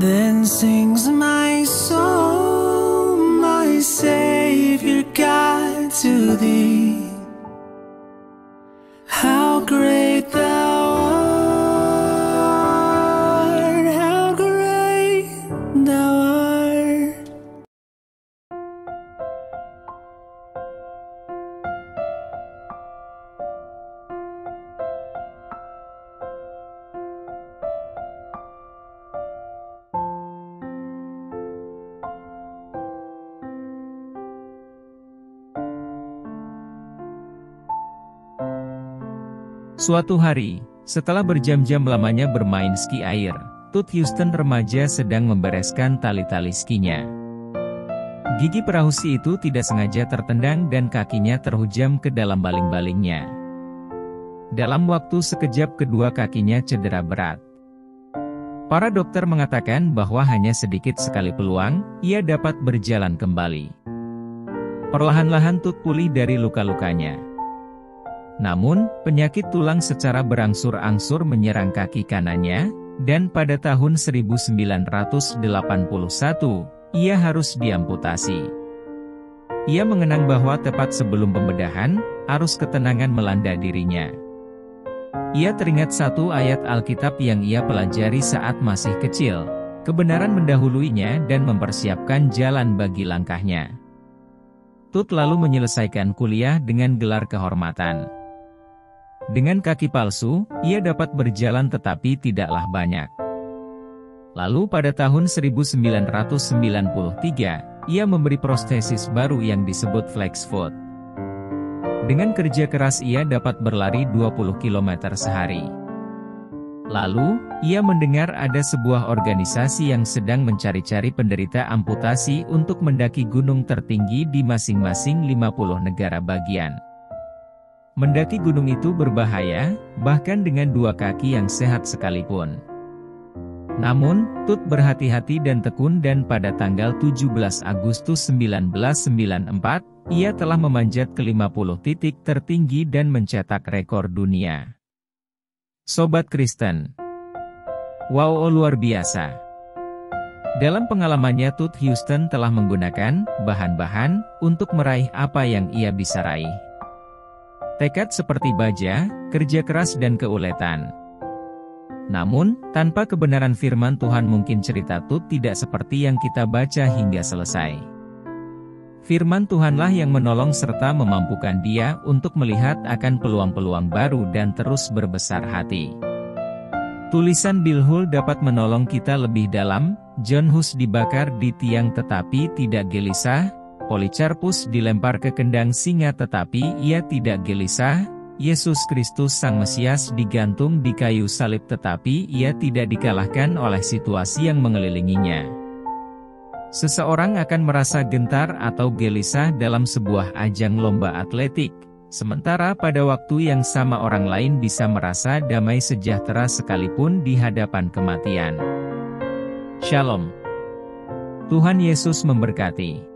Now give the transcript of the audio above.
Then sings my soul, my Savior God, to thee. How great thou art, how great thou art. Suatu hari, setelah berjam-jam lamanya bermain ski air, Tut Houston remaja sedang membereskan tali-tali skinya. Gigi perahu si itu tidak sengaja tertendang dan kakinya terhujam ke dalam baling-balingnya. Dalam waktu sekejap kedua kakinya cedera berat. Para dokter mengatakan bahwa hanya sedikit sekali peluang, ia dapat berjalan kembali. Perlahan-lahan Tut pulih dari luka-lukanya. Namun, penyakit tulang secara berangsur-angsur menyerang kaki kanannya, dan pada tahun 1981, ia harus diamputasi. Ia mengenang bahwa tepat sebelum pembedahan, arus ketenangan melanda dirinya. Ia teringat satu ayat Alkitab yang ia pelajari saat masih kecil. Kebenaran mendahuluinya dan mempersiapkan jalan bagi langkahnya. Tut lalu menyelesaikan kuliah dengan gelar kehormatan. Dengan kaki palsu, ia dapat berjalan tetapi tidaklah banyak. Lalu pada tahun 1993, ia memberi prostesis baru yang disebut flex foot. Dengan kerja keras ia dapat berlari 20 km sehari. Lalu, ia mendengar ada sebuah organisasi yang sedang mencari-cari penderita amputasi untuk mendaki gunung tertinggi di masing-masing 50 negara bagian. Mendaki gunung itu berbahaya, bahkan dengan dua kaki yang sehat sekalipun. Namun, Tut berhati-hati dan tekun dan pada tanggal 17 Agustus 1994, ia telah memanjat ke 50 titik tertinggi dan mencetak rekor dunia. Sobat Kristen, wow, luar biasa. Dalam pengalamannya Tut Houston telah menggunakan bahan-bahan untuk meraih apa yang ia bisa raih. Tekad seperti baja, kerja keras dan keuletan. Namun, tanpa kebenaran firman Tuhan mungkin cerita Tut tidak seperti yang kita baca hingga selesai. Firman Tuhanlah yang menolong serta memampukan dia untuk melihat akan peluang-peluang baru dan terus berbesar hati. Tulisan Bill Hull dapat menolong kita lebih dalam. John Hus dibakar di tiang tetapi tidak gelisah. Policarpus dilempar ke kendang singa tetapi ia tidak gelisah. Yesus Kristus Sang Mesias digantung di kayu salib tetapi ia tidak dikalahkan oleh situasi yang mengelilinginya. Seseorang akan merasa gentar atau gelisah dalam sebuah ajang lomba atletik, sementara pada waktu yang sama orang lain bisa merasa damai sejahtera sekalipun di hadapan kematian. Shalom. Tuhan Yesus memberkati.